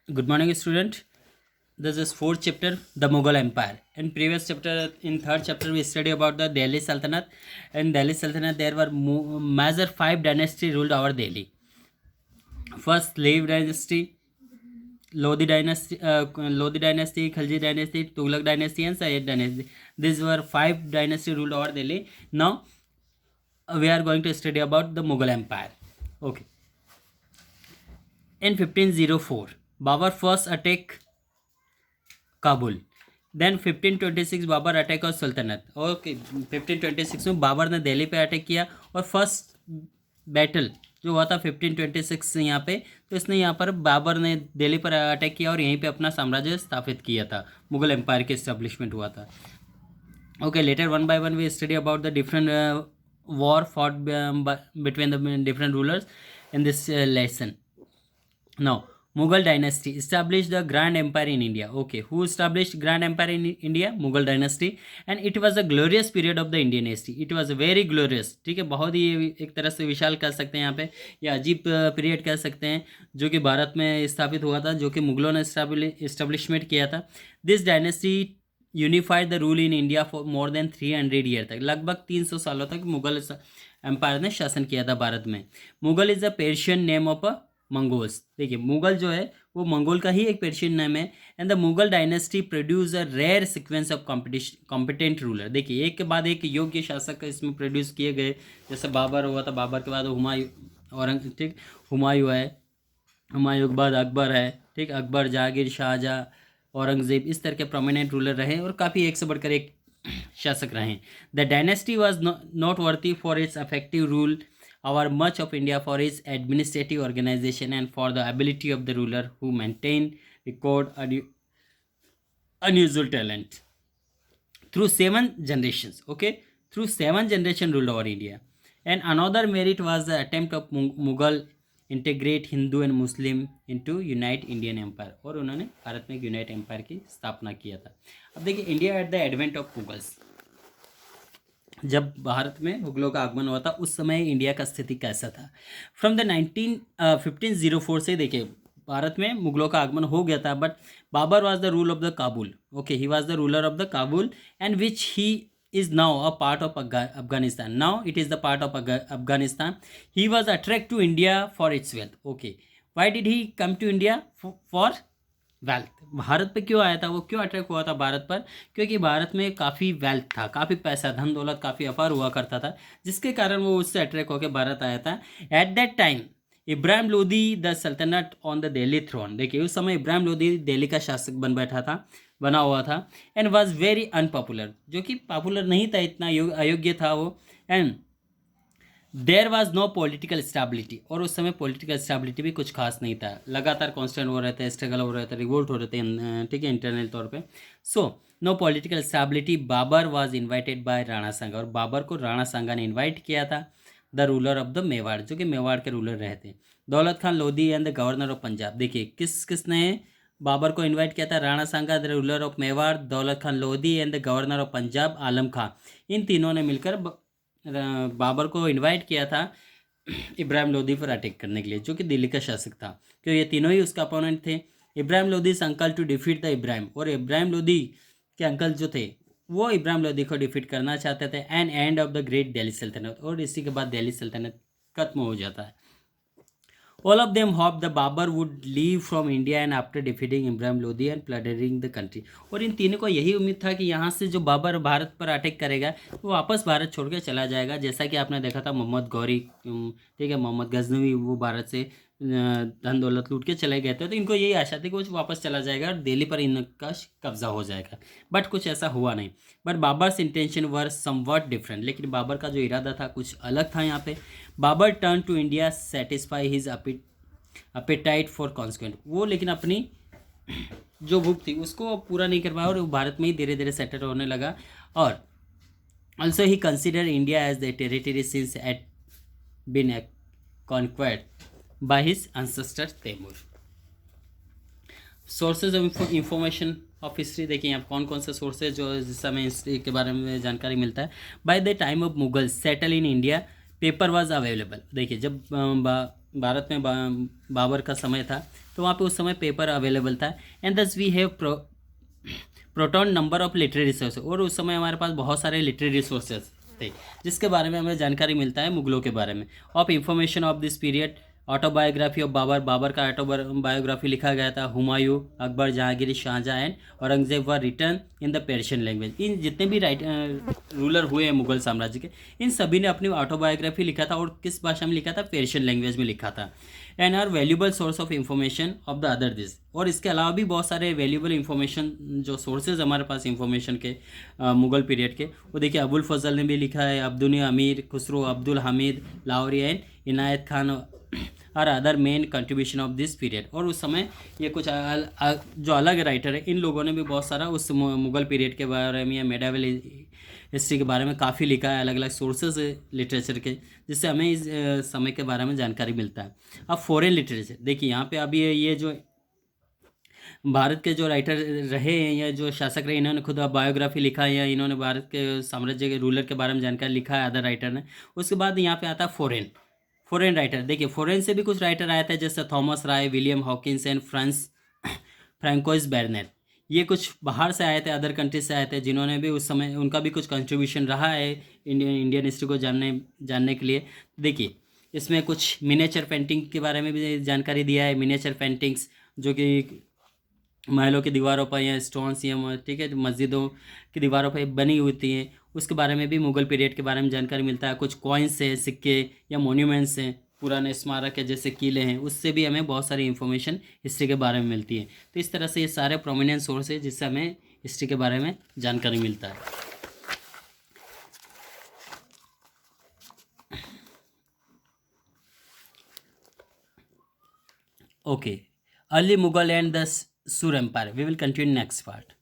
Good morning, student. This is fourth chapter, the Mughal Empire. In previous chapter, in third chapter, we study about the Delhi Sultanate. In Delhi Sultanate, there were major five dynasty ruled over Delhi. First, Slave dynasty, Lodi dynasty, Khalji dynasty, Tughlaq dynasty, and Sayyid dynasty. These were five dynasty ruled over Delhi. Now, we are going to study about the Mughal Empire. Okay. In 1504, Babur first attacked Kabul. Then 1526 Babur attack और सल्तनत. Okay, 1526 में बाबर ने दिल्ली पे attack किया और first battle जो हुआ था 1526 यहाँ पे, तो इसने यहाँ पर बाबर ने दिल्ली पर अटैक किया और यहीं पे अपना साम्राज्य स्थापित किया था. मुगल एम्पायर के इस्टेब्लिशमेंट हुआ था. Okay, later one by one we study about the different war fought between the different rulers in this lesson. Now, Mughal dynasty established the Grand Empire in India. Okay, who established Grand Empire in India? Mughal dynasty. And it was a glorious period of the Indian history. It was very glorious. ठीक है, बहुत ही एक तरह से विशाल कह सकते हैं यहाँ पे, या अजीब पीरियड कह सकते हैं, जो कि भारत में स्थापित हुआ था, जो कि मुगलों ने इस्टेब्लिशमेंट किया था. This dynasty unified the rule in India for more than 300 year तक. लगभग 300 सालों तक मुगल एम्पायर ने शासन किया था भारत में. Mughal is the Persian name of a Mongols. देखिए, मुगल जो है वो मंगोल का ही एक पर्शियन नाम है. And the Mughal dynasty produce a rare sequence of competent ruler. देखिए, एक के बाद एक योग्य शासक इसमें प्रोड्यूस किए गए. जैसे बाबर हुआ था, बाबर के बाद हुमायूं, ठीक, हुमायूं है, हुमायूं के बाद अकबर है, ठीक, अकबर, जहांगीर, शाहजहाँ, औरंगजेब, इस तरह के प्रोमिनेंट रूलर रहे और काफ़ी एक से बढ़कर एक शासक रहे. The dynasty was not worthy for its affective rule our much of India for its administrative organization and for the ability of the ruler who maintain record unusual talent through 7 generations. Okay, through 7 generations ruled over India. And another merit was the attempt of Mughal integrate Hindu and Muslim into unite Indian empire. और उन्होंने भारत में एक unite empire की स्थापना किया था. अब देखिए, India at the advent of Mughals, जब भारत में मुगलों का आगमन हुआ था उस समय इंडिया का स्थिति कैसा था. फ्रॉम द 1504 से देखिए भारत में मुगलों का आगमन हो गया था. But Babur was the rule of the Kabul. Okay, he was the ruler of the Kabul and which he is now a part of Afghanistan. Now it is the part of Afghanistan. He was attracted to India for its wealth. Okay, why did he come to India? For wealth. Bharat पे क्यों आया था, वो क्यों attract हुआ था भारत पर? क्योंकि भारत में काफ़ी वेल्थ था, काफ़ी पैसा, धन दौलत काफ़ी अपार हुआ करता था, जिसके कारण वो उससे अट्रैक्ट होकर भारत आया था. At that time Ibrahim Lodi the सल्तनत ऑन द दिल्ली थ्रोन. देखिए, उस समय इब्राहिम लोदी दिल्ली का शासक बना हुआ था. एंड वॉज वेरी अनपॉपुलर, जो कि पॉपुलर नहीं था, इतना अयोग्य था वो. And there was no political stability, और उस समय पॉलिटिकल स्टेबिलिटी भी कुछ खास नहीं था. लगातार कॉन्स्टेंट हो रहे थे, स्ट्रगल हो रहे थे, रिवोल्ट हो रहे थे, ठीक है, इंटरनल तौर पे. So no political stability. Babur was invited by Rana Sanga, और बाबर को राणा सांगा ने इन्वाइट किया था. The ruler of the Mewar, जो कि मेवाड़ के रूलर रहे थे. Daulat Khan Lodi and the governor of Punjab. देखिए, किसने बाबर को इन्वाइट किया था? Rana Sanga, the ruler of Mewar, Daulat Khan Lodi and the governor of Punjab Alam Khan. इन तीनों ने मिलकर बाबर को इनवाइट किया था इब्राहिम लोदी पर अटैक करने के लिए, जो कि दिल्ली का शासक था, क्योंकि ये तीनों ही उसका अपोनेंट थे. Ibrahim Lodi uncle to defeat the Ibrahim, और इब्राहिम लोदी के अंकल जो थे वो इब्राहिम लोदी को डिफीट करना चाहते थे. And end of the great Delhi सल्तनत, और इसी के बाद दिल्ली सल्तनत खत्म हो जाता है. All of them hoped the Babur would leave from India and after defeating Ibrahim Lodi and plundering the country. और इन तीनों को यही उम्मीद था कि यहाँ से जो बाबर भारत पर अटैक करेगा वो वापस भारत छोड़ के चला जाएगा. जैसा कि आपने देखा था मोहम्मद गौरी, ठीक है, मोहम्मद गजनवी, वो भारत से धन दौलत लूट के चले गए थे. तो इनको यही आशा थी कि वो वापस चला जाएगा और दिल्ली पर इनका कब्जा हो जाएगा. बट कुछ ऐसा हुआ नहीं. But Babar's intention were somewhat different. लेकिन बाबर का जो इरादा था कुछ अलग था यहाँ पे. Babur turn to India satisfy his appetite for consequent. वो लेकिन अपनी जो भूख थी उसको पूरा नहीं कर पाया और वो भारत में ही धीरे धीरे सेटल होने लगा. और also he consider India as the territory since at been conquered by his ancestor Timur. Sources of information of history. देखिए यहाँ कौन कौन से सोर्सेज जो जिस समय हिस्ट्री के बारे में जानकारी मिलता है. By the time of Mughal settle in India paper was available. देखिए, जब भारत में बाबर का समय था तो वहाँ पे उस समय पेपर अवेलेबल था। And thus we have proton number of literary resource, और उस समय हमारे पास बहुत सारे लिटरेरी रिसोर्सेज थे जिसके बारे में हमें जानकारी मिलता है मुगलों के बारे में। Of information of this period, autobiography of Babur, Babur का ऑटोबायोग्राफी लिखा गया था। Humayun, Akbar, Jahangir, Shah Jahan and Aurangzeb were written in the Persian language. इन जितने भी रूलर हुए हैं मुगल साम्राज्य के, इन सभी ने अपनी ऑटोबायोग्राफी लिखा था, और किस भाषा में लिखा था? पर्शियन लैंग्वेज में लिखा था। And are valuable source of information of the other this, और इसके अलावा भी बहुत सारे वैल्यूबल इंफॉर्मेशन जो सोर्सेज हमारे पास इंफॉर्मेशन के मुगल पीरियड के, वो देखिए अबुल फजल ने भी लिखा है, Abdul Amir, Khusro, Abdul Hamid, Lahori and Inayat Khan are other main contribution of this period. और उस समय ये कुछ जो अलग राइटर है, इन लोगों ने भी बहुत सारा उस मुगल पीरियड के बारे में या मेडावल हिस्ट्री के बारे में काफ़ी लिखा है, अलग अलग सोर्सेज है लिटरेचर के, जिससे हमें इस समय के बारे में जानकारी मिलता है। अब फॉरेन लिटरेचर देखिए, यहाँ पे अभी ये जो भारत के जो राइटर रहे हैं या जो शासक रहे, इन्होंने खुद बायोग्राफी लिखा है या इन्होंने भारत के साम्राज्य के रूलर के बारे में जानकारी लिखा है अदर राइटर ने। उसके बाद यहाँ पे आता है फॉरेन राइटर। देखिए फॉरेन से भी कुछ राइटर आए थे, जैसे Thomas Roe, William Hawkins and Francois Bernier. ये कुछ बाहर से आए थे, अदर कंट्रीज से आए थे, जिन्होंने भी उस समय उनका भी कुछ कंट्रीब्यूशन रहा है इंडियन हिस्ट्री को जानने के लिए। देखिए इसमें कुछ मिनिएचर पेंटिंग के बारे में भी जानकारी दिया है। मिनिएचर पेंटिंग्स जो कि महलों की दीवारों पर या स्टोन्स या ठीक है मस्जिदों की दीवारों पर बनी होती हैं, उसके बारे में भी मुगल पीरियड के बारे में जानकारी मिलता है। कुछ कॉइन्स हैं, सिक्के या मोन्यूमेंट्स हैं, पुराने स्मारक है जैसे किले हैं, उससे भी हमें बहुत सारी इन्फॉर्मेशन हिस्ट्री के बारे में मिलती है। तो इस तरह से ये सारे प्रोमिनेंट सोर्स है जिससे हमें हिस्ट्री के बारे में जानकारी मिलता है। Okay, early Mughal and the Sur Empire. We will continue next part.